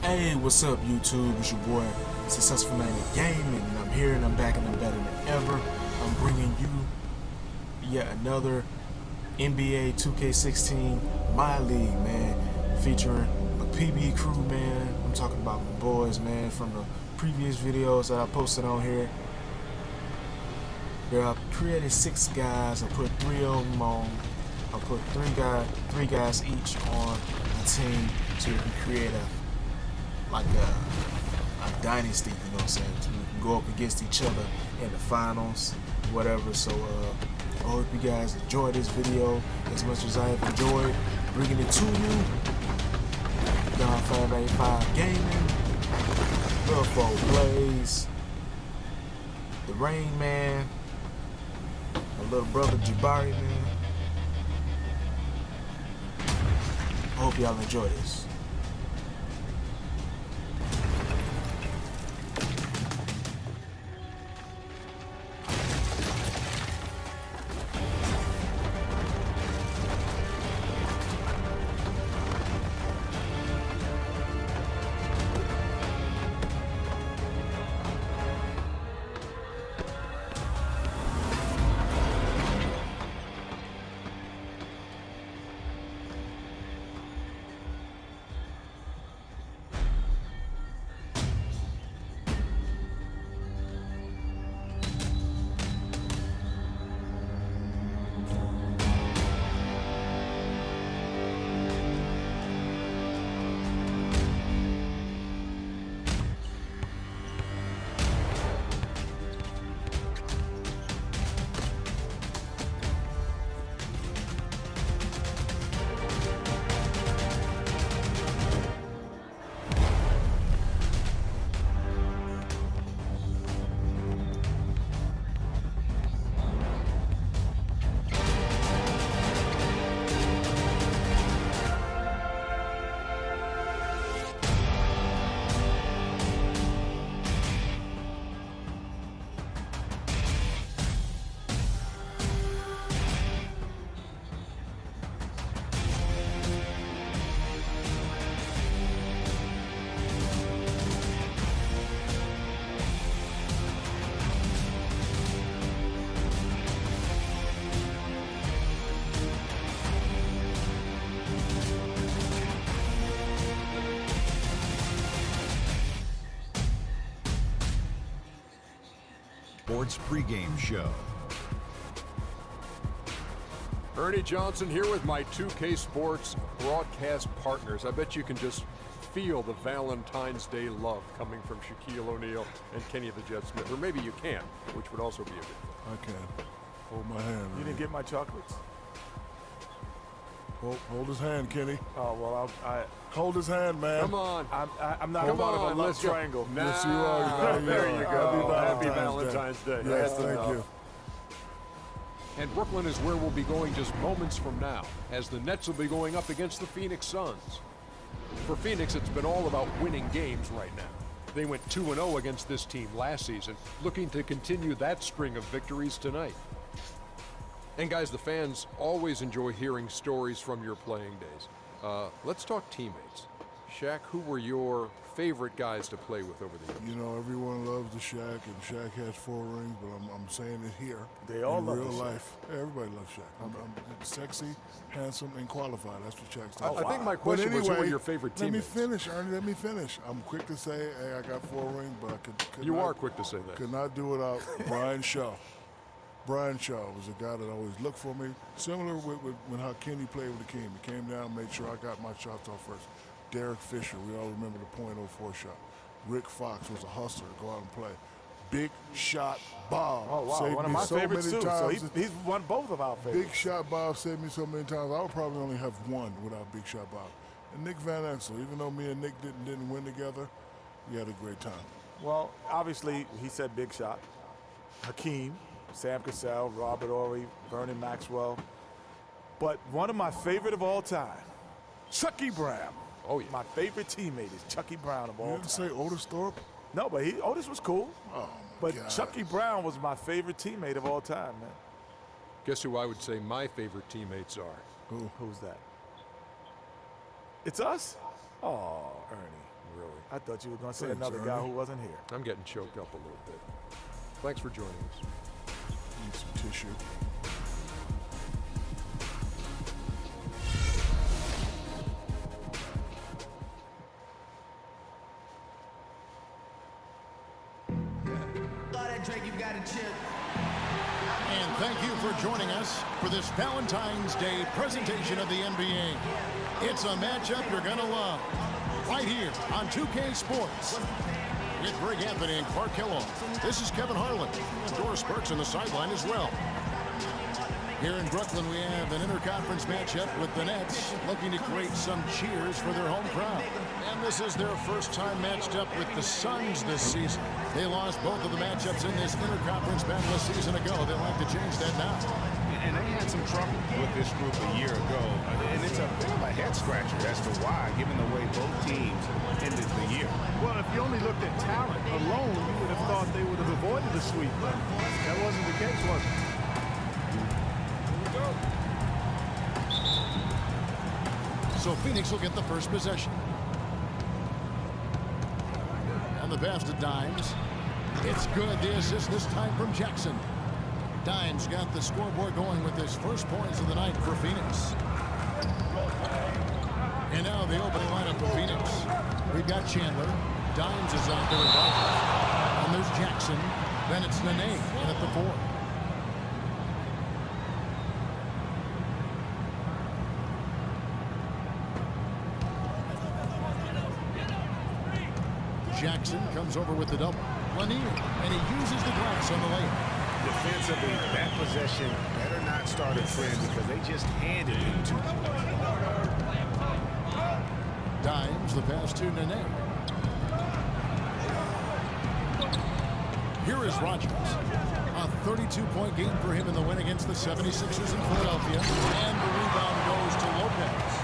Hey, what's up YouTube? It's your boy Successful Man Gaming, and I'm here and I'm back and I'm better than ever. I'm bringing you yet another NBA 2K16 MyLeague, man, featuring my PB crew, man. I'm talking about my boys, man, from the previous videos that I posted on here. There I created 6 guys. I put 3 of them on. I put three guys each on a team, so you can create a dynasty, you know what I'm saying? So we can go up against each other in the finals, whatever. So I hope you guys enjoy this video as much as I have enjoyed bringing it to you. Down 585 Gaming, Lil-Four plays, TheRainMan, my little brother Jabari, man. I hope y'all enjoy this. Sports pregame show. Ernie Johnson here with my 2K Sports broadcast partners. I bet you can just feel the Valentine's Day love coming from Shaquille O'Neal and Kenny the Jet Smith. Or maybe you can, which would also be a good thing. I can. Hold my hand. You didn't get my chocolates? Hold his hand, Kenny. Oh, well, I Hold his hand, man. Come on. I'm not Come part on, of a love let's go. triangle. Yes, you are. There you go. Happy Valentine's Valentine's Day. Yes, That's thank enough. you. And Brooklyn is where we'll be going just moments from now, as the Nets will be going up against the Phoenix Suns. For Phoenix, it's been all about winning games right now. They went 2-0 against this team last season, looking to continue that string of victories tonight. And guys, the fans always enjoy hearing stories from your playing days. Let's talk teammates. Shaq, who were your favorite guys to play with over the years? You know, everyone loves the Shaq, and Shaq has 4 rings, but I'm saying it here. They all in love real the Shaq. life. Everybody loves Shaq. I'm sexy, handsome, and qualified. That's what Shaq I stands think my But question was, who anyway, were your favorite Let me teammates? finish, Ernie. Let me finish. I'm quick to say, hey, I got 4 rings, but I could You not, are quick to say that. Could not do without Brian Shaw. Brian Shaw was a guy that always looked for me. Similar with when how Kenny played with the team. He came down, made sure I got my shots off first. Derek Fisher, we all remember the .04 shot. Rick Fox was a hustler, go out and play. Big Shot Bob. Oh, wow. Saved One of me my so favorites, many too. So times. he's won both of our favorites. Big Shot Bob saved me so many times. I would probably only have one without Big Shot Bob. And Nick Van Exel, even though me and Nick didn't win together, we had a great time. Well, obviously, he said Big Shot. Hakeem, Sam Cassell, Robert Horry, Vernon Maxwell. But one of my favorite of all time, Chucky Brown. Oh, yeah. My favorite teammate is Chucky Brown of all You time. didn't say Otis Thorpe? No, but Otis was cool. Oh, my But God. Chucky Brown was my favorite teammate of all time, man. Guess who I would say my favorite teammates are? Who? Who's that? It's us? Oh, Ernie, really? I thought you were going to say Thanks, another guy Ernie. who wasn't here. I'm getting choked up a little bit. Thanks for joining us. Need some tissue. And thank you for joining us for this Valentine's Day presentation of the NBA. It's a matchup you're going to love right here on 2K Sports. With Greg Anthony and Clark Kellogg, this is Kevin Harlan. Doris Burks on the sideline as well. Here in Brooklyn, we have an interconference matchup with the Nets looking to create some cheers for their home crowd. And this is their first time matched up with the Suns this season. They lost both of the matchups in this interconference battle a season ago. They'd like to change that now. And they had some trouble with this group a year ago. And it's a bit of a head-scratcher as to why, given the way both teams ended the year. Well, if you only looked at talent alone, you would have thought they would have avoided the sweep, but that wasn't the case, was it? So Phoenix will get the first possession. And the pass to Dimes. It's good. The assist this time from Jackson. Dimes got the scoreboard going with his first points of the night for Phoenix. And now the opening lineup for Phoenix. We've got Chandler. Dimes is out there. And there's Jackson. Then it's Nene in at the 4. Jackson comes over with the double. Lanier, and he uses the glass on the layup. Defensively, that possession better not start a trend because they just handed it to them. Dimes, the pass to Nene. Here is Rogers. A 32-point game for him in the win against the 76ers in Philadelphia. And the rebound goes to Lopez.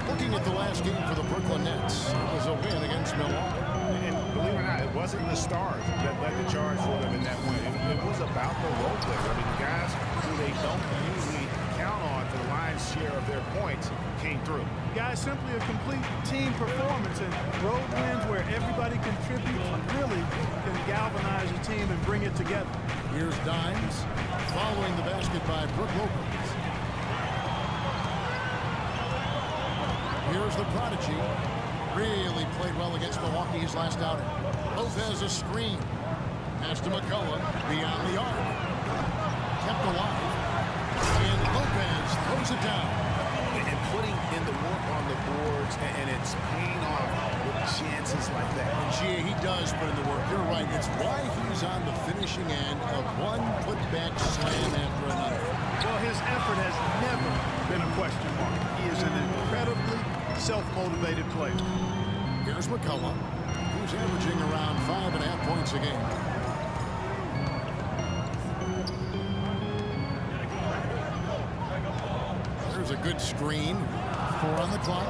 Looking at the last game for the Brooklyn Nets, it was a win against Milwaukee. And believe it or not, it wasn't the stars that led the charge for them in that win. It was about the role players. I mean, the guys who they don't usually count on for the lion's share of their points came through. Guys, simply a complete team performance, and road wins where everybody contributes really can galvanize a team and bring it together. Here's Dimes, following the basket by Brook Lopez. Here's the prodigy. Really played well against Milwaukee his last outing. Lopez a screen. Pass to McCullough. Beyond the arc. Kept alive. And Lopez throws it down. And putting in the work on the boards, and it's paying off with chances like that. Gee, he does put in the work. You're right. It's why he's on the finishing end of one putback slam after another. Well, his effort has never been a question mark. He is an incredibly self-motivated player. Here's McCullough, who's averaging around 5.5 points a game. There's a good screen. 4 on the clock.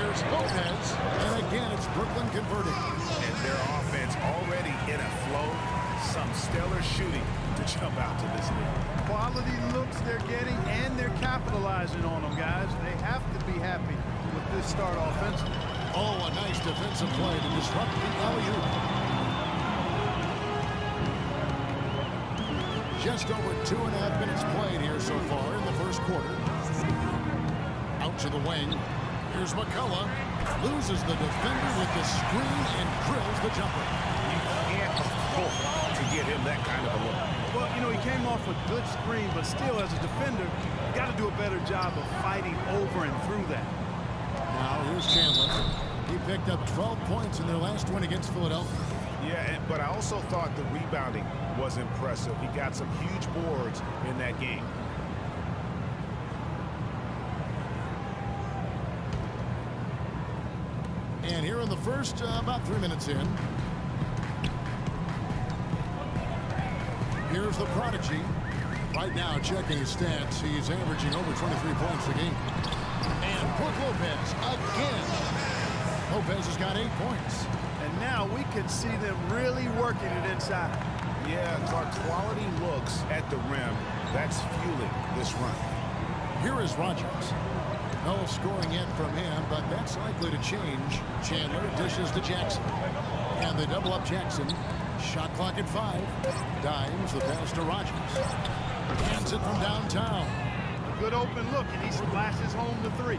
Here's Lopez, and again it's Brooklyn converting. And their offense already in a flow. Some stellar shooting to jump out to this league. Quality looks they're getting, and they're capitalizing on them, guys. They have to be happy with this start offensively. Oh, a nice defensive play to disrupt the alley-oop. Just over 2.5 minutes played here so far in the first quarter. Out to the wing. Here's McCullough. Loses the defender with the screen and drills the jumper. You can't afford to get him that kind of a look. Well, you know, he came off a good screen, but still, as a defender, you got to do a better job of fighting over and through that. Now, here's Chandler. He picked up 12 points in their last win against Philadelphia. Yeah, but I also thought the rebounding was impressive. He got some huge boards in that game. And here in the first, about 3 minutes in. Here's the prodigy. Right now, checking his stats, he's averaging over 23 points a game. And Brook Lopez again. Lopez has got 8 points. And now we can see them really working it inside. Yeah, Clark, quality looks at the rim. That's fueling this run. Here is Rogers. No scoring yet from him, but that's likely to change. Chandler dishes to Jackson. And they double up Jackson. Shot clock at 5. Dimes the pass to Rogers. Hands it from downtown. A good open look, and he splashes home the 3.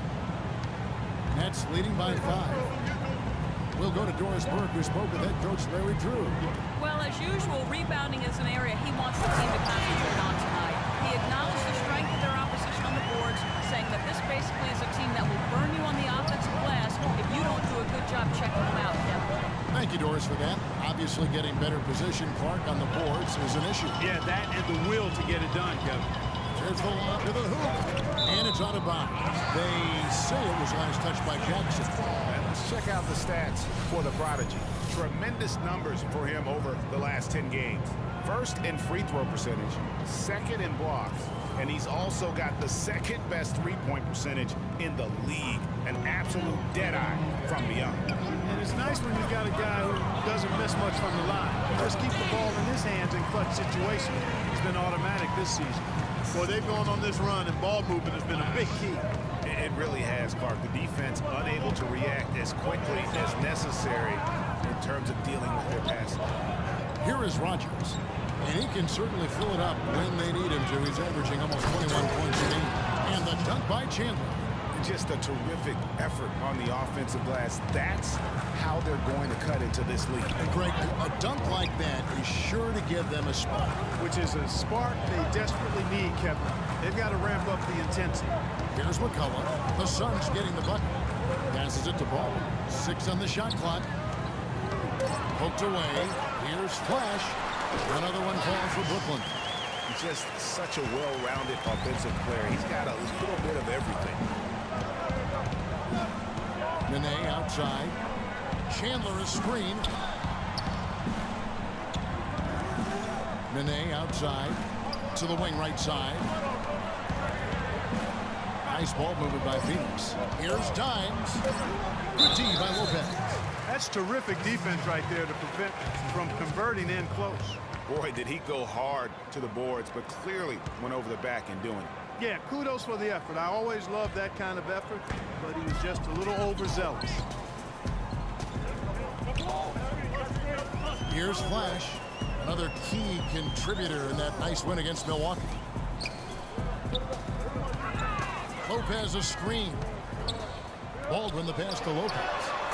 Nets leading by 5. We'll go to Doris Burke, who spoke with head coach Larry Drew. Well, as usual, rebounding is an area he wants the team to concentrate on tonight. He acknowledged the strength of their opposition on the boards, saying that this basically is a team that will burn you on the offensive glass if you don't do a good job checking them out, Kevin. Thank you, Doris, for that. Obviously, getting better position, Clark, on the boards is an issue. Yeah, that and the will to get it done, Kevin. There's the lob to the hoop. And it's out of bounds. They say it was last touched by Jackson. Let's check out the stats for the prodigy. Tremendous numbers for him over the last 10 games. First in free throw percentage, second in blocks, and he's also got the second best three-point percentage in the league. An absolute deadeye from beyond. And it's nice when you've got a guy who doesn't miss much from the line. Just keep the ball in his hands in clutch situations. He's been automatic this season. Boy, they've gone on this run, and ball movement has been a big key. It really has, Clark. The defense unable to react as quickly as necessary in terms of dealing with their passing. Here is Rogers, and he can certainly fill it up when they need him to. He's averaging almost 21 points a game. And the dunk by Chandler. Just a terrific effort on the offensive glass. That's how they're going to cut into this league. And Greg, a dunk like that is sure to give them a spark. Which is a spark they desperately need, Kevin. They've got to ramp up the intensity. Here's McCullough. The Suns getting the bucket. Passes it to Ball. 6 on the shot clock. Poked away. Here's Flash. Another one falls for Brooklyn. He's just such a well-rounded offensive player. He's got a little bit of everything. Nene outside. Chandler is screen. Nene outside to the wing right side. Nice ball movement by Phoenix. Here's Dimes. Good D by Lopez. That's terrific defense right there to prevent from converting in close. Boy, did he go hard to the boards, but clearly went over the back in doing it. Yeah, kudos for the effort. I always love that kind of effort, but he was just a little overzealous. Here's Flash, another key contributor in that nice win against Milwaukee. Lopez a screen. Baldwin the pass to Lopez.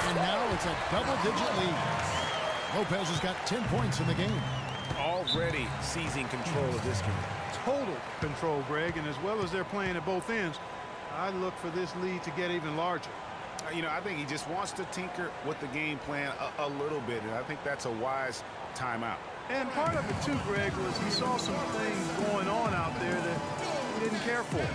And now it's a double-digit lead. Lopez has got 10 points in the game. Already seizing control of this game. Total control, Greg, and as well as they're playing at both ends, I look for this lead to get even larger. You know, I think he just wants to tinker with the game plan a little bit, and I think that's a wise timeout. And part of it, too, Greg, was he saw some things going on out there that he didn't care for.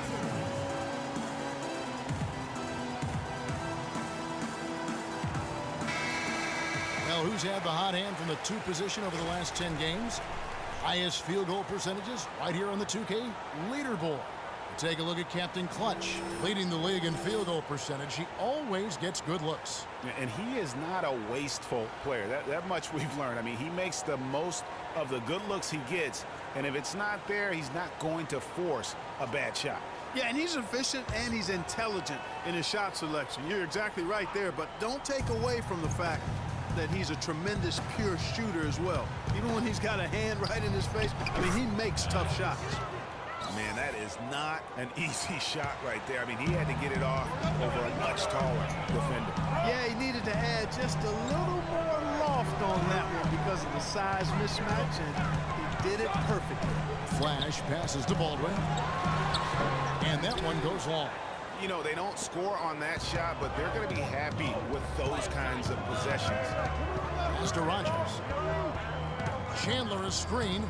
Well, who's had the hot hand from the 2 position over the last 10 games? Highest field goal percentages right here on the 2K leaderboard. Take a look at Captain Clutch, leading the league in field goal percentage. He always gets good looks. And he is not a wasteful player. That much we've learned. I mean, he makes the most of the good looks he gets, and if it's not there, he's not going to force a bad shot. Yeah, and he's efficient and he's intelligent in his shot selection. You're exactly right there, but don't take away from the fact that he's a tremendous pure shooter as well. Even when he's got a hand right in his face, I mean, he makes tough shots. Man, that is not an easy shot right there. I mean, he had to get it off over a much taller defender. Yeah, he needed to add just a little more loft on that one because of the size mismatch, and he did it perfectly. Flash passes to Baldwin. And that one goes long. You know, they don't score on that shot, but they're going to be happy with those kinds of possessions. Mr. Rogers. Chandler is screen.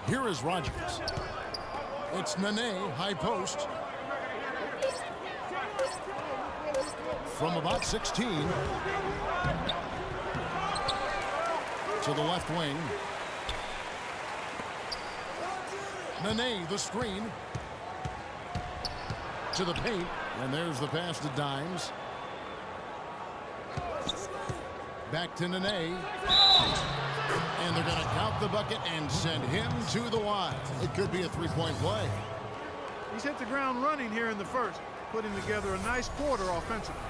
Here is Rogers. It's Nene, high post. From about 16 to the left wing. Nene, the screen. To the paint. And there's the pass to Dimes. Back to Nene. And they're going to count the bucket and send him to the line. It could be a 3-point play. He's hit the ground running here in the first, putting together a nice quarter offensively.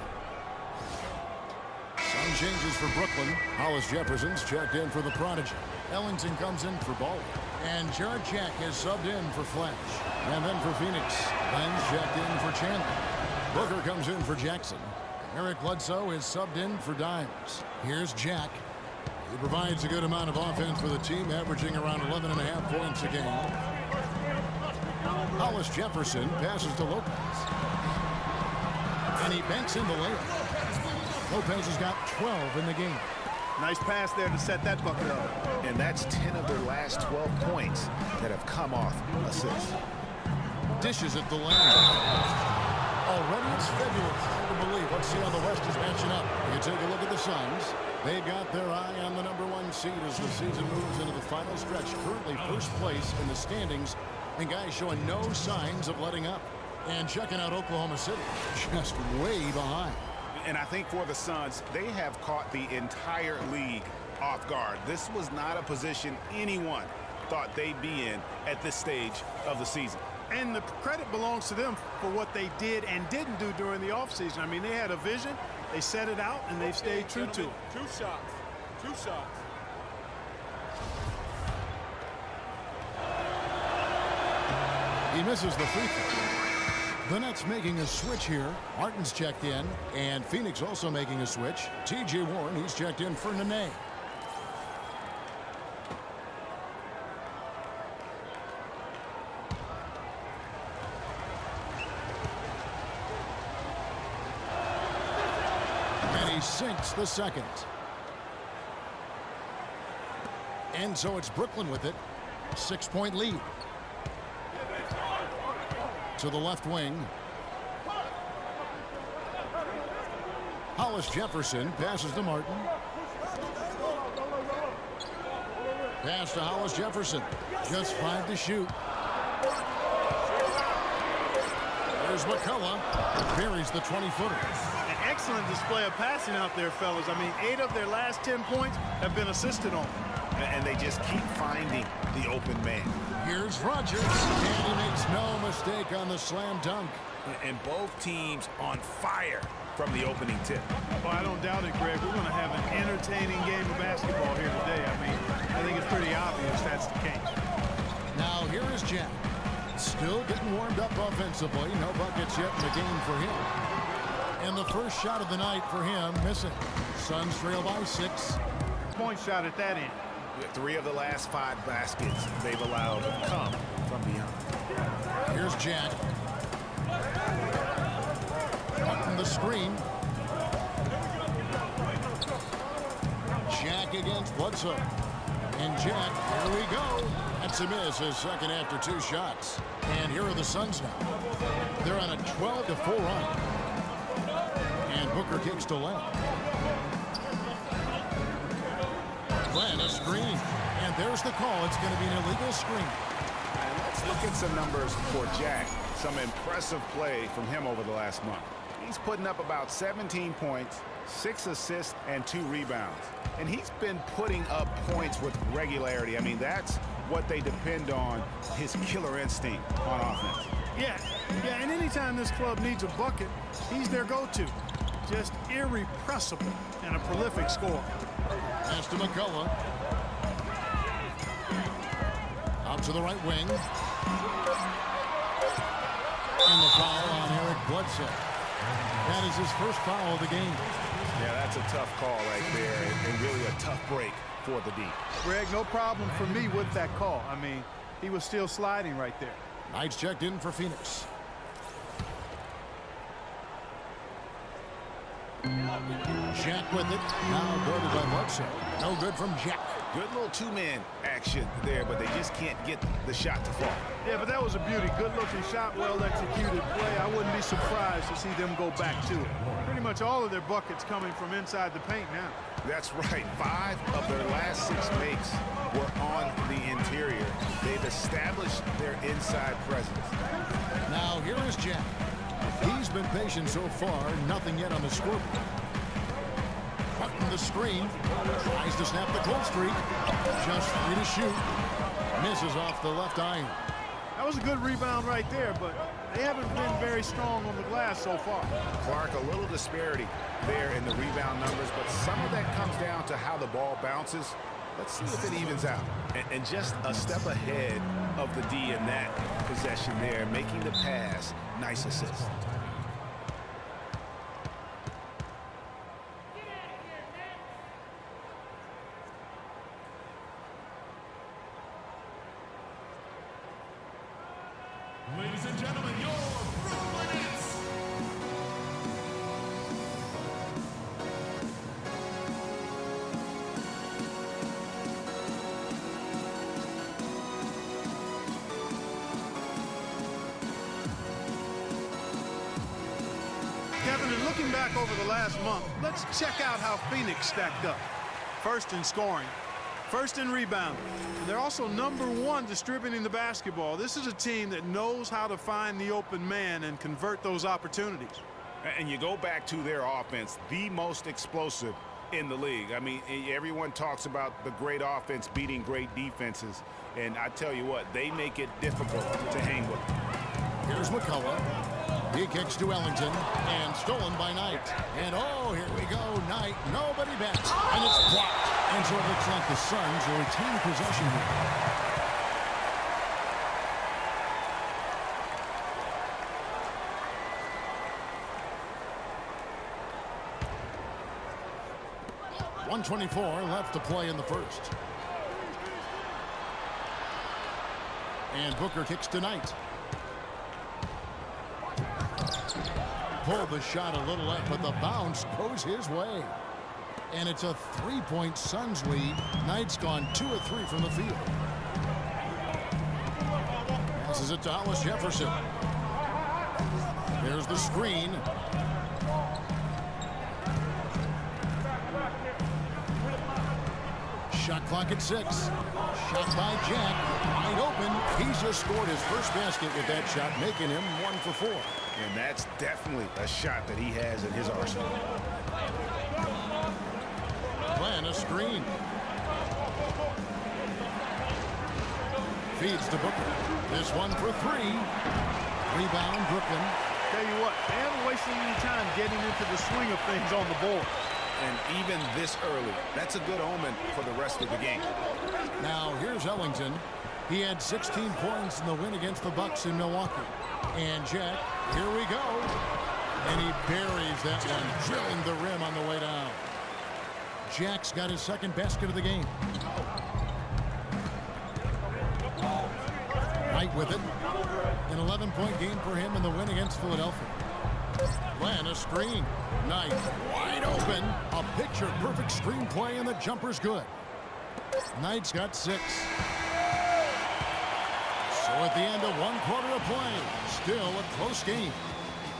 Some changes for Brooklyn. Hollis Jefferson's checked in for the Prodigy. Ellington comes in for Ball. And Jared Jack is subbed in for Flash. And then for Phoenix, Len's checked in for Chandler. Booker comes in for Jackson. Eric Bledsoe is subbed in for Dimes. Here's Jack. He provides a good amount of offense for the team, averaging around 11.5 points a game. Hollis Jefferson passes to Lopez. And he banks in the layup. Lopez has got 12 in the game. Nice pass there to set that bucket up. And that's 10 of their last 12 points that have come off assists. Dishes at the lane. Already it's February. Hard to believe. Let's see how the West is matching up. You take a look at the Suns. They've got their eye on the #1 seed as the season moves into the final stretch. Currently first place in the standings. And guys showing no signs of letting up. And checking out Oklahoma City. Just way behind. And I think for the Suns, they have caught the entire league off guard. This was not a position anyone thought they'd be in at this stage of the season. And the credit belongs to them for what they did and didn't do during the offseason. I mean, they had a vision, they set it out, and they've stayed true to it. Two shots. He misses the free throw. The Nets making a switch here. Martin's checked in, and Phoenix also making a switch. T.J. Warren, he's checked in for Nene. And he sinks the second. And so it's Brooklyn with it. 6-point lead. To the left wing. Hollis Jefferson passes to Martin. Pass to Hollis Jefferson. Just 5 to shoot. There's McCullough. Buries the 20-footer. An excellent display of passing out there, fellas. I mean, 8 of their last 10 points have been assisted on. And they just keep finding the open man. Here's Rogers, and he makes no mistake on the slam dunk. And both teams on fire from the opening tip. Well, I don't doubt it, Greg. We're going to have an entertaining game of basketball here today. I mean, I think it's pretty obvious that's the case. Now here is Jack. Still getting warmed up offensively. No buckets yet in the game for him. And the first shot of the night for him missing. Suns trail by 6. Point shot at that end. 3 of the last 5 baskets they've allowed have come from beyond. Here's Jack. Cutting the screen. Jack against Bledsoe. And Jack, here we go. That's a miss, his second after 2 shots. And here are the Suns now. They're on a 12-4 run. And Booker kicks to Len. Len, a screen. And there's the call. It's going to be an illegal screen. And let's look at some numbers for Jack. Some impressive play from him over the last month. He's putting up about 17 points, 6 assists, and 2 rebounds. And he's been putting up points with regularity. I mean, that's what they depend on, his killer instinct on offense. Yeah, and anytime this club needs a bucket, he's their go-to. Just irrepressible and a prolific scorer. Pass to McCullough. Out to the right wing. And the foul on Eric Bledsoe. That is his first foul of the game. Yeah, that's a tough call right there, and really a tough break for the D. Greg, no problem for me with that call. I mean, he was still sliding right there. Knights checked in for Phoenix. Jack with it. Now guarded by Bledsoe. No good from Jack. Good little 2-man action there, but they just can't get the shot to fall. Yeah, but that was a beauty. Good-looking shot, well-executed play. I wouldn't be surprised to see them go back to it. Pretty much all of their buckets coming from inside the paint now. That's right. 5 of their last 6 makes were on the interior. They've established their inside presence. Now here is Jack. He's been patient so far. Nothing yet on the scoreboard. Cutting the screen. Tries to snap the cold streak. Just 3 to shoot. Misses off the left iron. That was a good rebound right there, but they haven't been very strong on the glass so far. Clark, a little disparity there in the rebound numbers, but some of that comes down to how the ball bounces. Let's see if it evens out. And just a step ahead of the D in that possession there, making the pass. Nice assist. Ladies and gentlemen, your Brooklyn Nets. Kevin, and looking back over the last month, let's check out how Phoenix stacked up. First in scoring, first in rebounding. And they're also #1 distributing the basketball. This is a team that knows how to find the open man and convert those opportunities. And you go back to their offense, the most explosive in the league. I mean, everyone talks about the great offense beating great defenses. And I tell you what, they make it difficult to hang with them. Here's McCullough. He kicks to Ellington, and stolen by Knight. And oh, here we go, Knight. Nobody bats, and it's blocked. And so it looks like the Suns will retain possession here. .124 left to play in the first. And Booker kicks to Knight. Pulled the shot a little left, but the bounce goes his way. And it's a 3-point Suns lead. Knight's gone 2 of 3 from the field. Passes it to Hollis Jefferson. There's the screen. Shot clock at 6. Shot by Jack. Wide open. He's just scored his first basket with that shot, making him 1 for 4. And that's definitely a shot that he has in his arsenal. Plan a screen. Feeds to Booker. This one for 3. Rebound, Brooklyn. Tell you what, they haven't wasted any time getting into the swing of things on the board. And even this early, that's a good omen for the rest of the game. Now here's Ellington. He had 16 points in the win against the Bucks in Milwaukee. And Jack, here we go. And he buries that one, drilling the rim on the way down. Jack's got his second basket of the game. Right with it. An 11-point game for him in the win against Philadelphia. Plan a screen. Knight wide open. A picture-perfect screen play, and the jumper's good. Knight's got 6. So at the end of 1 quarter of play, still a close game.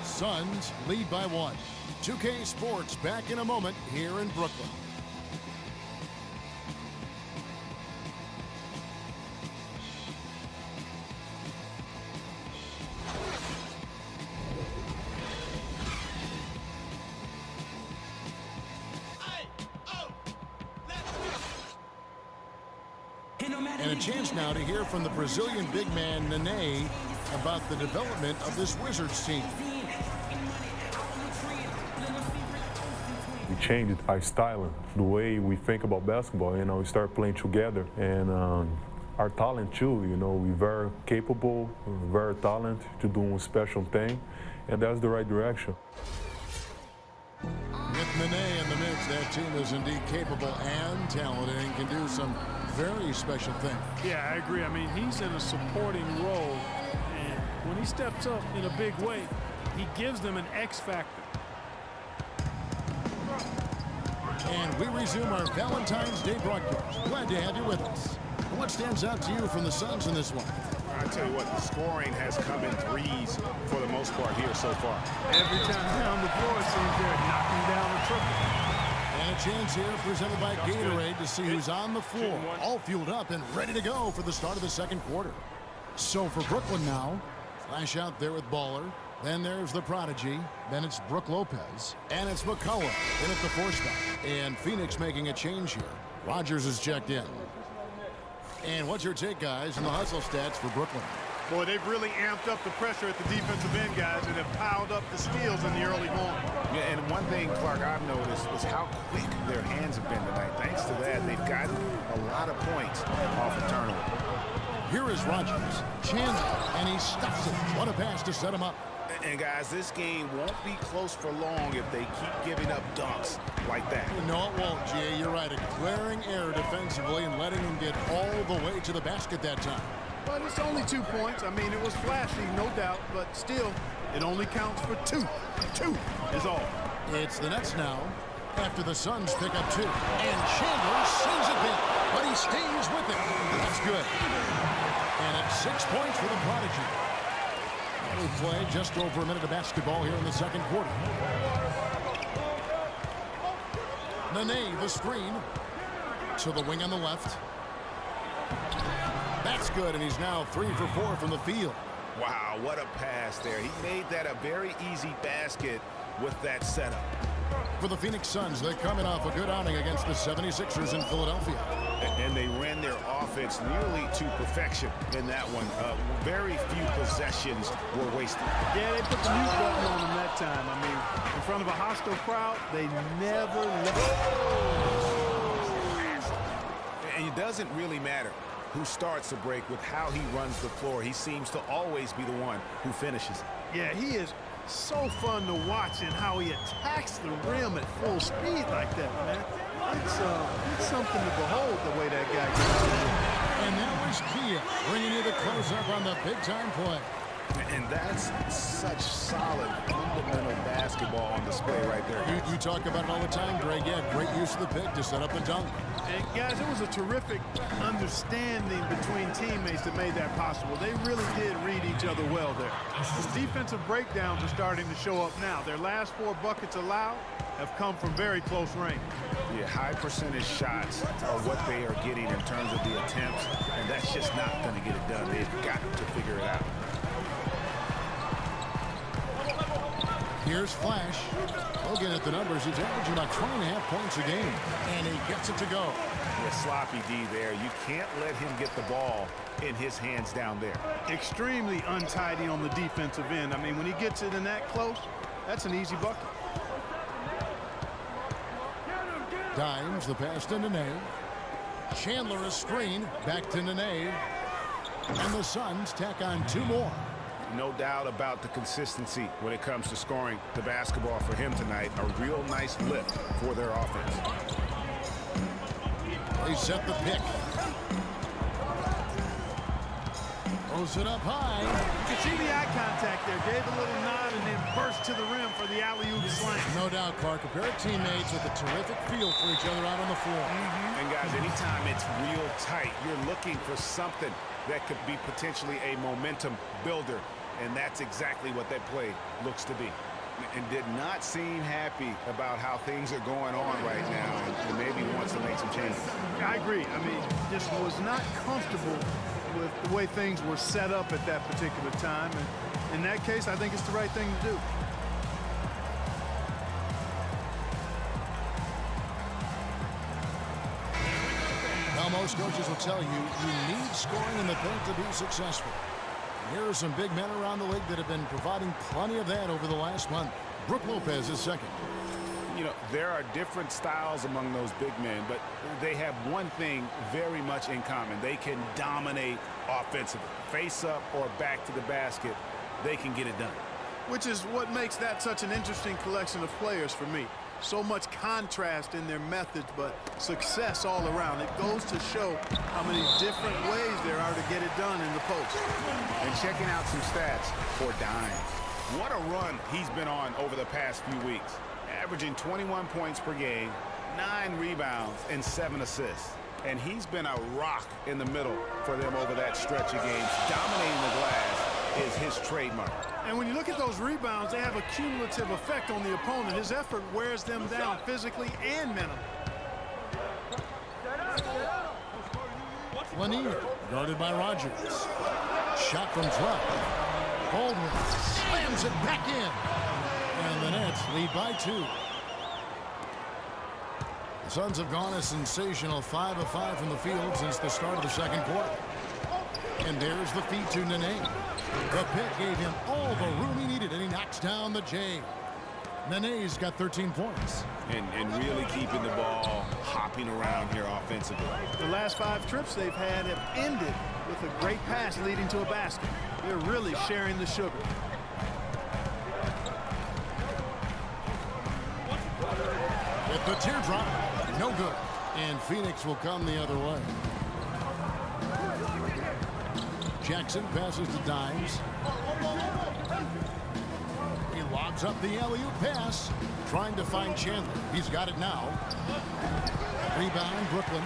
Suns lead by 1. 2K Sports back in a moment here in Brooklyn. And a chance now to hear from the Brazilian big man, Nene, about the development of this Wizards team. We changed our style, the way we think about basketball. You know, we start playing together, and our talent too. You know, we're very capable, very talented to do a special thing, and that's the right direction. With Nene in the mix, that team is indeed capable and talented and can do some very special thing. Yeah, I agree. I mean, he's in a supporting role, and when he steps up in a big way, he gives them an X factor. And we resume our Valentine's Day broadcast. Glad to have you with us. What stands out to you from the Suns in this one? I tell you what, the scoring has come in threes for the most part here so far. Every time down the floor, it seems they're knocking down a triple. And a chance here presented by Gatorade to see who's on the floor, all fueled up and ready to go for the start of the second quarter. So for Brooklyn now, flash out there with Baller. Then there's the prodigy. Then it's Brook Lopez. And it's McCullough in at the 4 spot. And Phoenix making a change here. Rogers is checked in. And what's your take, guys, on the hustle stats for Brooklyn? Boy, they've really amped up the pressure at the defensive end, guys, and have piled up the steals in the early going. Yeah, and one thing, Clark, I've noticed is how quick their hands have been tonight. Thanks to that, they've gotten a lot of points off of turnover. Here is Rodgers. Chandler, and he stuffs it. What a pass to set him up. And guys, this game won't be close for long if they keep giving up dunks like that. No, it won't, Jay. You're right. A glaring error defensively and letting him get all the way to the basket that time. But it's only 2 points. I mean, it was flashy, no doubt, but still, it only counts for 2. 2 is all. It's the Nets now after the Suns pick up 2. And Chandler sends it back, but he stays with it. That's good. And it's 6 points for the Prodigy. We've played just over a minute of basketball here in the second quarter. Nene, the screen to the wing on the left. That's good, and he's now 3 for 4 from the field. Wow, what a pass there. He made that a very easy basket with that setup. For the Phoenix Suns, they're coming off a good outing against the 76ers in Philadelphia. And they ran their offense nearly to perfection in that one. Very few possessions were wasted. Yeah, they put the mute button on them that time. I mean, in front of a hostile crowd, they never left. And it doesn't really matter who starts a break with how he runs the floor. He seems to always be the one who finishes. Yeah, he is so fun to watch and how he attacks the rim at full speed like that, man. It's something to behold the way that guy gets it. And that was Kia bringing you the close-up on the big-time play. And that's such solid, fundamental basketball on display right there. You talk about it all the time, Greg. Yeah, great use of the pick to set up the dunk. And guys, it was a terrific understanding between teammates that made that possible. They really did read each other well there. The defensive breakdowns are starting to show up now. Their last 4 buckets allowed have come from very close range. Yeah, high percentage shots are what they are getting in terms of the attempts, and that's just not going to get it done. They've got to figure it out. Here's Flash. Looking at the numbers, he's averaging about 20.5 points a game. And he gets it to go. Yeah, sloppy D there. You can't let him get the ball in his hands down there. Extremely untidy on the defensive end. I mean, when he gets it in that close, that's an easy bucket. Dimes the pass to Nene. Chandler a screen. Back to Nene. And the Suns tack on 2 more. No doubt about the consistency when it comes to scoring the basketball for him tonight. A real nice lift for their offense. They set the pick. Throws it up high. You can see the eye contact there. Gave a little nod and then burst to the rim for the alley-oop slam. No doubt, Clark. A pair of teammates with a terrific feel for each other out on the floor. And guys, anytime it's real tight, you're looking for something that could be potentially a momentum builder. And that's exactly what that play looks to be. And did not seem happy about how things are going on right now, and maybe wants to make some changes. I agree. I mean, just was not comfortable with the way things were set up at that particular time. And in that case, I think it's the right thing to do. Now, most coaches will tell you need scoring in the paint to be successful. Here are some big men around the league that have been providing plenty of that over the last month. Brook Lopez is second. You know, there are different styles among those big men, but they have one thing very much in common. They can dominate offensively. Face up or back to the basket, they can get it done. Which is what makes that such an interesting collection of players for me. So much contrast in their methods, but success all around. It goes to show how many different ways there are to get it done in the post. And checking out some stats for Dimes. What a run he's been on over the past few weeks. Averaging 21 points per game, 9 rebounds, and 7 assists. And he's been a rock in the middle for them over that stretch of games. Dominating the glass is his trademark. And when you look at those rebounds, they have a cumulative effect on the opponent. His effort wears them down physically and mentally. Lanier, guarded by Rodgers. Shot from 12. Baldwin slams it back in. And the Nets lead by 2. The Suns have gone a sensational 5 of 5 from the field since the start of the second quarter. And there's the feed to Nene. The pick gave him all the room he needed, and he knocks down the J. Nene's got 13 points. And really keeping the ball hopping around here offensively. The last 5 trips they've had have ended with a great pass leading to a basket. They're really sharing the sugar. With the teardrop, no good. And Phoenix will come the other way. Jackson passes to Dimes. He lobs up the alley-oop pass, trying to find Chandler. He's got it now. Rebound, Brooklyn.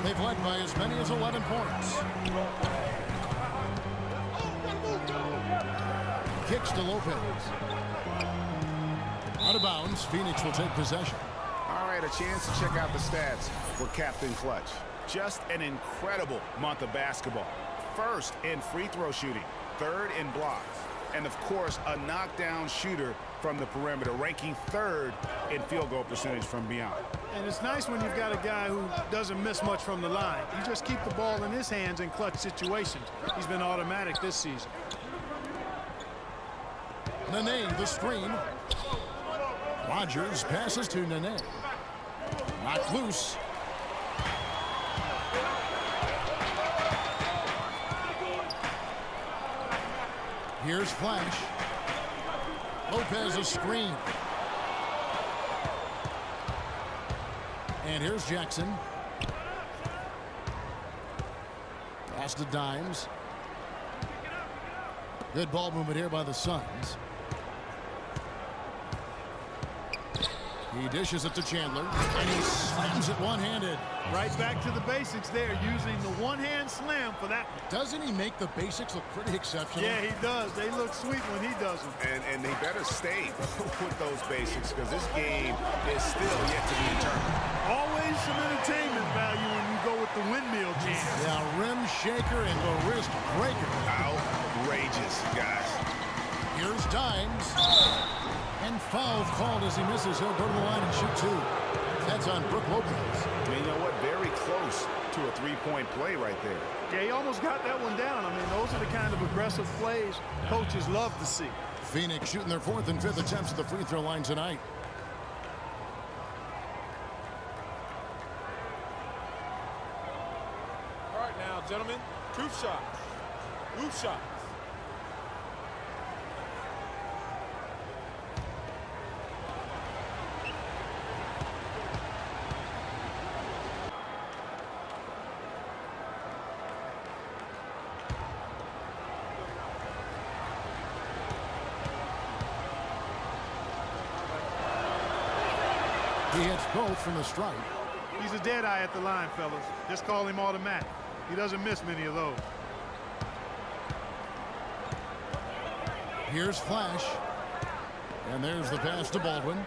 They've led by as many as 11 points. Kicks to Lopez. Out of bounds, Phoenix will take possession. All right, a chance to check out the stats for Captain Clutch. Just an incredible month of basketball. First in free throw shooting, third in blocks, and of course a knockdown shooter from the perimeter, ranking third in field goal percentage from beyond. And it's nice when you've got a guy who doesn't miss much from the line. You just keep the ball in his hands in clutch situations. He's been automatic this season. Nene, the screen. Rogers passes to Nene. Knocked loose. Here's Flash. Lopez a screen. And here's Jackson. Pass to Dimes. Good ball movement here by the Suns. He dishes it to Chandler, and he slams it one-handed. Right back to the basics there, using the one-hand slam for that. Doesn't he make the basics look pretty exceptional? Yeah, he does. They look sweet when he does them. And they better stay with those basics because this game is still yet to be determined. Always some entertainment value when you go with the windmill jam. Yeah, rim shaker and the wrist breaker. Outrageous, guys. Here's Dimes. And foul called as he misses. He'll go to the line and shoot 2. That's on Brook Lopez. I mean, you know what? Very close to a three-point play right there. Yeah, he almost got that one down. I mean, those are the kind of aggressive plays coaches love to see. Phoenix shooting their 4th and 5th attempts at the free throw line tonight. All right, now, gentlemen, truth shots. Loop shots. He hits both from the stripe. He's a dead eye at the line, fellas. Just call him automatic. He doesn't miss many of those. Here's Flash. And there's the pass to Baldwin.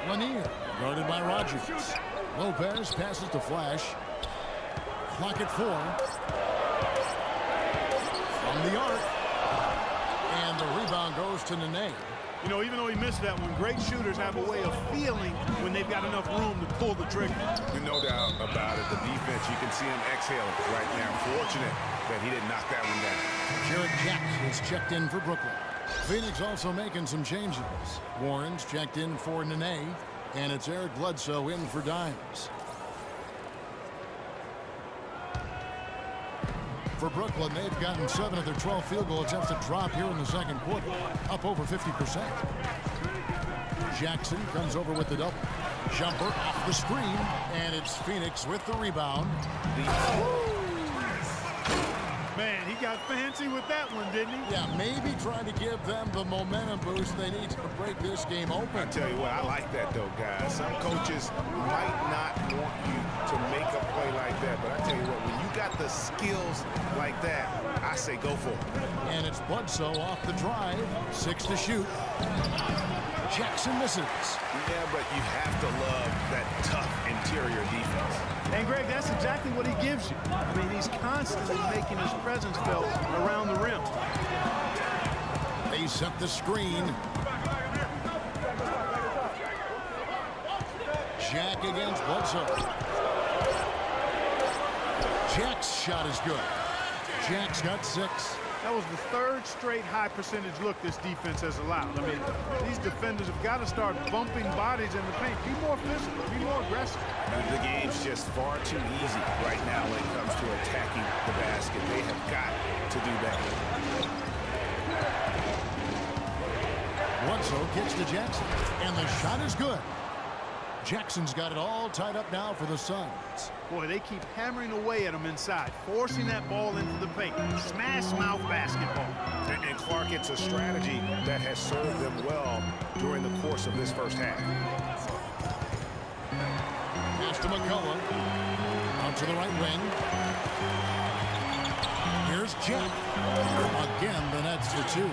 Lanier, guarded by Rogers. Lopez passes to Flash. Clock at 4. From the arc. And the rebound goes to Nene. You know, even though he missed that one, great shooters have a way of feeling when they've got enough room to pull the trigger. No doubt about it. The defense, you can see him exhaling right now. Fortunate that he didn't knock that one down. Jared Jack is checked in for Brooklyn. Phoenix also making some changes. Warren's checked in for Nene, and it's Eric Bledsoe in for Dimes. For Brooklyn, they've gotten 7 of their 12 field goal attempts to drop here in the second quarter, up over 50%. Jackson comes over with the double. Jumper off the screen, and it's Phoenix with the rebound. Man, he got fancy with that one, didn't he? Yeah, maybe trying to give them the momentum boost they need to break this game open. I tell you what, I like that though, guys. Some coaches might not want you to make a play like that, but I tell you what, when you got the skills like that, I say go for it. And it's Bledsoe off the drive, 6 to shoot. Jackson misses. Yeah, but you have to love that tough interior defense. And Greg, that's exactly what he gives you. I mean, he's constantly making his presence felt around the rim. They set the screen. Jack against Bledsoe. Jack's shot is good. Jack's got 6. That was the 3rd straight high percentage look this defense has allowed. I mean, these defenders have got to start bumping bodies in the paint. Be more physical, be more aggressive. The game's just far too easy right now when it comes to attacking the basket. They have got to do that. Bledsoe kicks to Jackson, and the shot is good. Jackson's got it all tied up now for the Suns. Boy, they keep hammering away at him inside, forcing that ball into the paint. Smash mouth basketball. And Clark, it's a strategy that has served them well during the course of this first half. Pass to McCullough. Out to the right wing. Here's Jack. Again, the Nets for 2.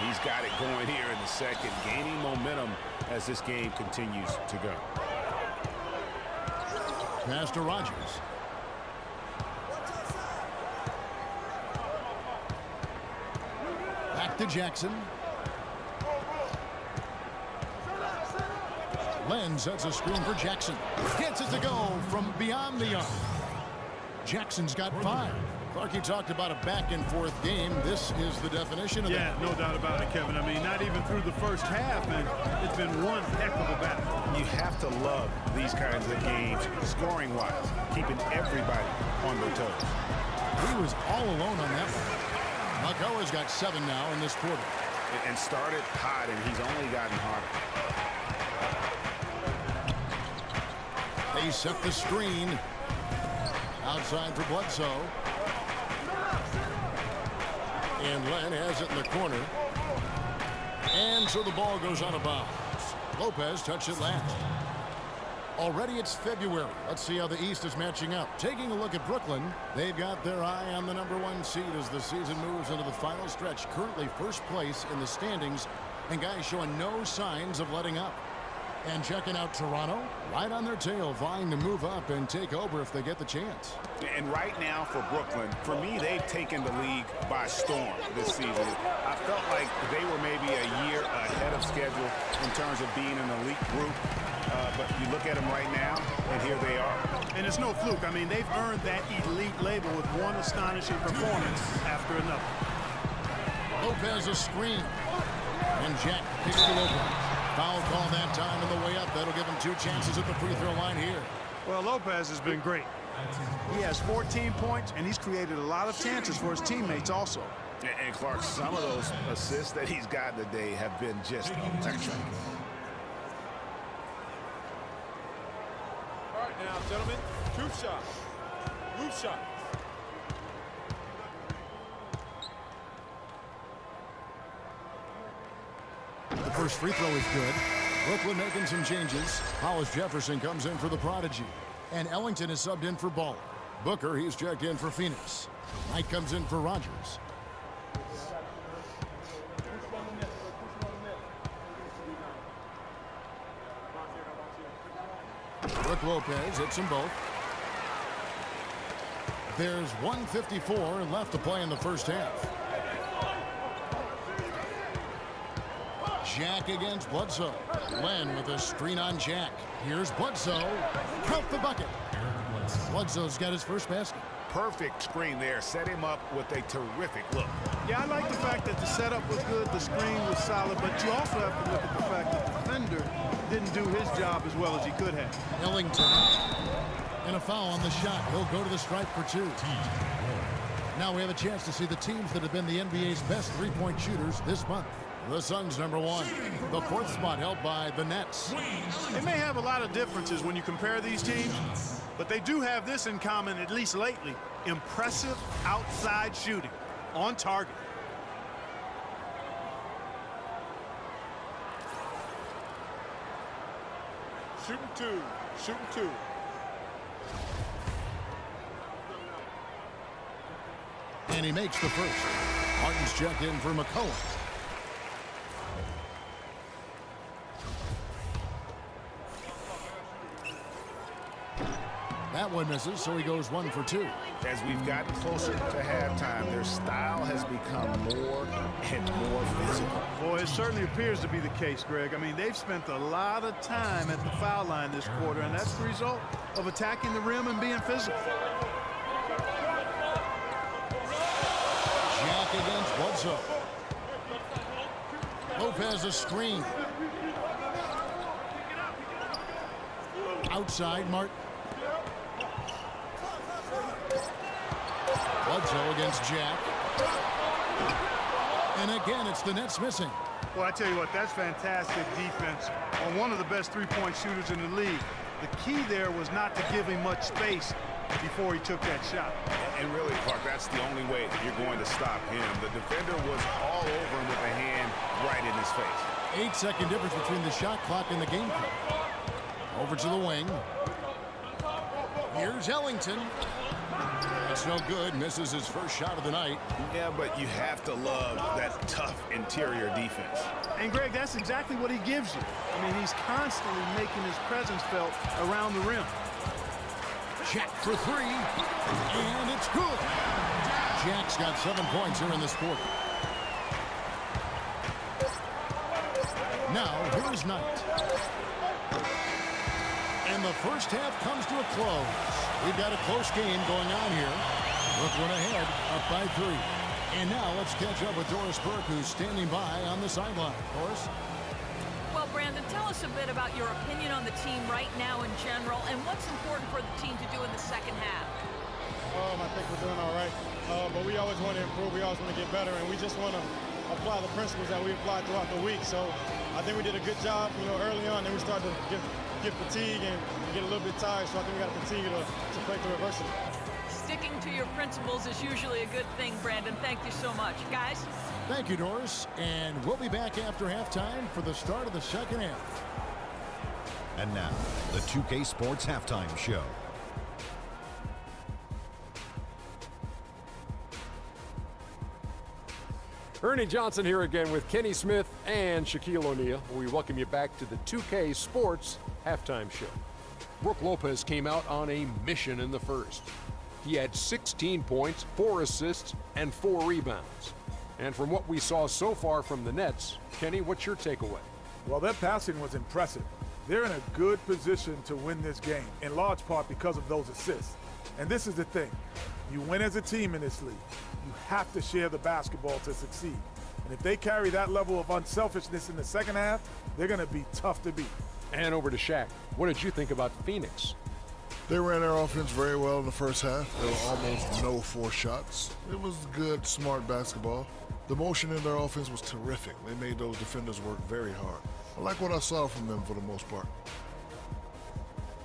He's got it going here in the second, gaining momentum as this game continues to go. Pass to Rogers. Back to Jackson. Len sets a screen for Jackson. Gets it to go from beyond the arc. Jackson's got 5. Clark, you talked about a back-and-forth game. This is the definition of that. Yeah, no doubt about it, Kevin. I mean, not even through the first half, and it's been one heck of a battle. You have to love these kinds of games, scoring-wise, keeping everybody on their toes. He was all alone on that one. McCullough's got 7 now in this quarter. And started hot, and he's only gotten harder. They set the screen. Outside for Bledsoe. And Len has it in the corner. And so the ball goes out of bounds. Lopez touched it last. Already it's February. Let's see how the East is matching up. Taking a look at Brooklyn, they've got their eye on the #1 seed as the season moves into the final stretch. Currently first place in the standings, and guys showing no signs of letting up. And checking out Toronto, right on their tail, vying to move up and take over if they get the chance. And right now for Brooklyn, for me, they've taken the league by storm this season. I felt like they were maybe a year ahead of schedule in terms of being an elite group. But you look at them right now, and here they are. And it's no fluke. I mean, they've earned that elite label with one astonishing performance after another. Lopez a screen. And Jack picks it over. Foul call that time on the way up. That'll give him 2 chances at the free throw line here. Well, Lopez has been great. He has 14 points, and he's created a lot of chances for his teammates also. And Clark, some of those assists that he's gotten today have been just electric. All right, now, gentlemen, 2 shots. Move shots. The first free throw is good. Brooklyn making some changes. Hollis Jefferson comes in for the Prodigy. And Ellington is subbed in for Ball. Booker, he's checked in for Phoenix. Knight comes in for Rogers. Brook Lopez hits them both. There's 1:54 left to play in the first half. Jack against Bledsoe. Len with a screen on Jack. Here's Bledsoe. Count the bucket. Bledsoe's got his first basket. Perfect screen there. Set him up with a terrific look. Yeah, I like the fact that the setup was good, the screen was solid, but you also have to look at the fact that the defender didn't do his job as well as he could have. Ellington. And a foul on the shot. He'll go to the stripe for 2. Now we have a chance to see the teams that have been the NBA's best three-point shooters this month. The Suns #1. The 4th spot held by the Nets. They may have a lot of differences when you compare these teams, but they do have this in common, at least lately. Impressive outside shooting on target. Shooting 2. Shooting 2. And he makes the first. Martin's checked in for McCullough. That one misses, so he goes 1 for 2. As we've gotten closer to halftime, their style has become more and more physical. Boy, it certainly appears to be the case, Greg. I mean, they've spent a lot of time at the foul line this quarter, and that's the result of attacking the rim and being physical. Bledsoe. Lopez a screen. Outside, Martin. Bledsoe against Jack. And again, it's the Nets missing. Well, I tell you what, that's fantastic defense on one of the best three-point shooters in the league. The key there was not to give him much space before he took that shot. And really, Clark, that's the only way you're going to stop him. The defender was all over him with a hand right in his face. 8-second difference between the shot clock and the game clock. Over to the wing. Here's Ellington. It's no good. Misses his first shot of the night. Yeah, but you have to love that tough interior defense. And, Greg, that's exactly what he gives you. I mean, he's constantly making his presence felt around the rim. Jack for three. And it's good. Jack's got 7 points here in this quarter. Now, here's Knight. And the first half comes to a close. We've got a close game going on here. Brooklyn ahead, up by 3. And now let's catch up with Doris Burke, who's standing by on the sideline. Doris? Well, Brandon, tell us a bit about your opinion on the team right now in general and what's important for the team to do in the second half. I think we're doing all right. But we always want to improve. We always want to get better. And we just want to apply the principles that we applied throughout the week. So I think we did a good job, early on. Then we started to get fatigue and get a little bit tired. So I think we got to continue to play through adversity. Sticking to your principles is usually a good thing, Brandon. Thank you so much. Guys? Thank you, Doris. And we'll be back after halftime for the start of the second half. And now, the 2K Sports Halftime Show. Ernie Johnson here again with Kenny Smith and Shaquille O'Neal. We welcome you back to the 2K Sports Halftime Show. Brook Lopez came out on a mission in the first. He had 16 points, 4 assists, and 4 rebounds. And from what we saw so far from the Nets, Kenny, what's your takeaway? Well, their passing was impressive. They're in a good position to win this game, in large part because of those assists. And this is the thing. You win as a team in this league. You have to share the basketball to succeed. And if they carry that level of unselfishness in the second half, they're going to be tough to beat. And over to Shaq. What did you think about Phoenix? They ran their offense very well in the first half. There were almost no forced shots. It was good, smart basketball. The motion in their offense was terrific. They made those defenders work very hard. I like what I saw from them for the most part.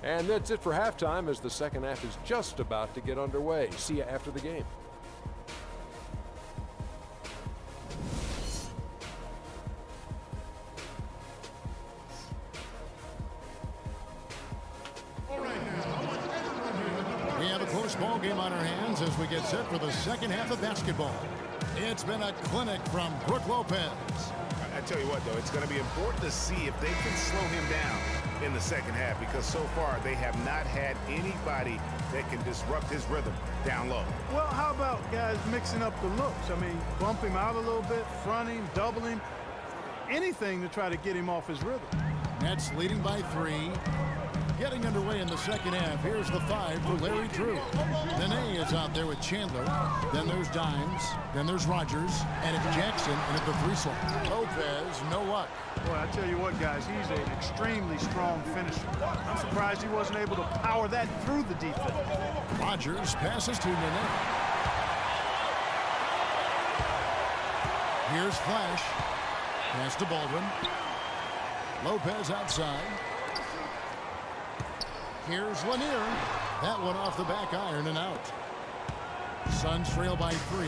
And that's it for halftime as the second half is just about to get underway. See you after the game. We have a close ball game on our hands as we get set for the second half of basketball. It's been a clinic from Brook Lopez. I tell you what, though, it's going to be important to see if they can slow him down in the second half, because so far they have not had anybody that can disrupt his rhythm down low. Well, how about guys mixing up the looks? I mean, bump him out a little bit, front him, double him, anything to try to get him off his rhythm. Nets leading by 3. Getting underway in the second half. Here's the 5 for Larry Drew. Nene is out there with Chandler. Then there's Dimes. Then there's Rogers. And it's Jackson in at the 3 slot. Lopez, no luck. Boy, I tell you what, guys, he's an extremely strong finisher. I'm surprised he wasn't able to power that through the defense. Rogers passes to Nene. Here's Flash. Pass to Baldwin. Lopez outside. Here's Lanier. That one off the back iron and out. Suns trail by 3.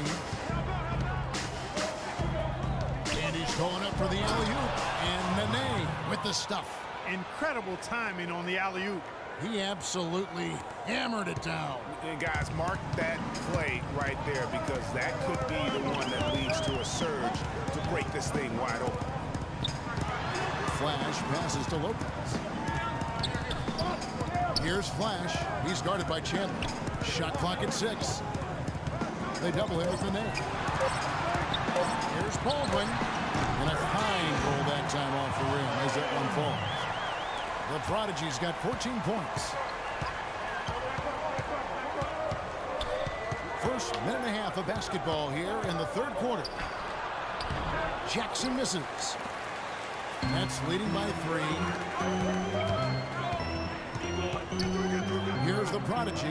And he's going up for the alley-oop. And Nene with the stuff. Incredible timing on the alley-oop. He absolutely hammered it down. And guys, mark that play right there, because that could be the one that leads to a surge to break this thing wide open. Flash passes to Lopez. Here's Flash. He's guarded by Chandler. Shot clock at 6. They double him with Nene. Here's Baldwin. And a fine roll that time off the rim as that one falls. The Prodigy's got 14 points. First minute and a half of basketball here in the third quarter. Jackson misses. Nets leading by 3. Here's the prodigy.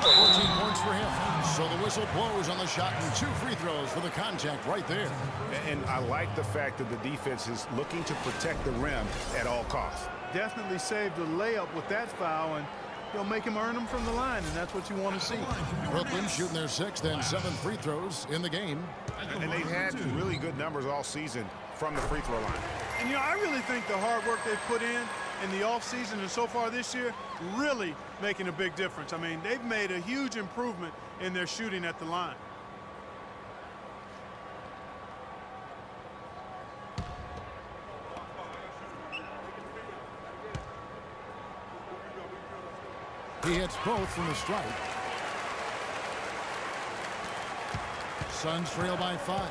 14 points for him. So the whistle blows on the shot and 2 free throws for the contact right there. And I like the fact that the defense is looking to protect the rim at all costs. Definitely saved the layup with that foul, and he'll make him earn them from the line, and that's what you want to see. Brooklyn shooting their 6th and 7th free throws in the game. And they've had really good numbers all season from the free throw line. And, you know, I really think the hard work they've put in the offseason and so far this year really making a big difference. I mean, they've made a huge improvement in their shooting at the line. He hits both from the stripe. Suns trail by 5.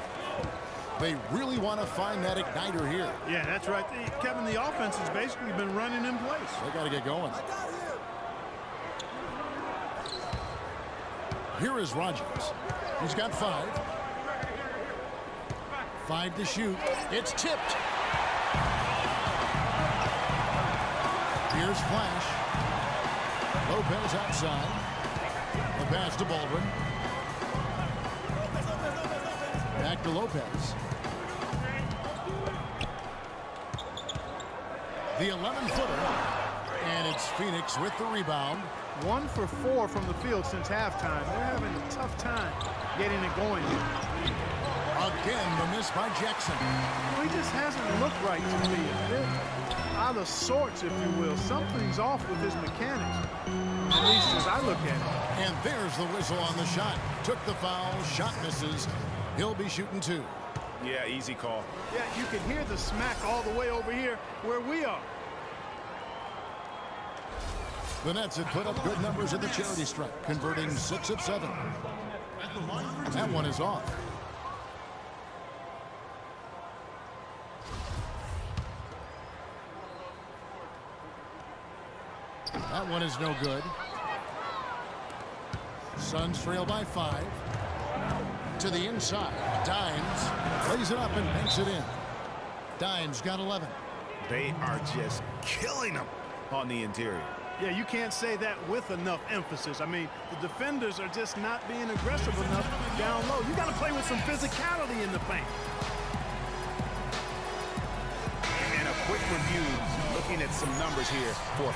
They really want to find that igniter here. Yeah, that's right. Kevin, the offense has basically been running in place. They got to get going. Here is Rogers. He's got 5. 5 to shoot. It's tipped. Here's Flash. Lopez outside. The pass to Baldwin. Back to Lopez. The 11-footer. And it's Phoenix with the rebound. 1 for 4 from the field since halftime. They're having a tough time getting it going here. Again, the miss by Jackson. Well, he just hasn't looked right to me. A bit out of sorts, if you will. Something's off with his mechanics, at least as I look at it. And there's the whistle on the shot. Took the foul, shot misses. He'll be shooting 2. Yeah, easy call. Yeah, you can hear the smack all the way over here where we are. The Nets have put up good numbers at the charity stripe, converting 6 of 7. That one is off. That one is no good. Suns trail by 5. To the inside. Dimes lays it up and banks it in. Dimes got 11. They are just killing them on the interior. Yeah, you can't say that with enough emphasis. I mean, the defenders are just not being aggressive enough down low. You got to play with some physicality in the paint. And a quick review, looking at some numbers here for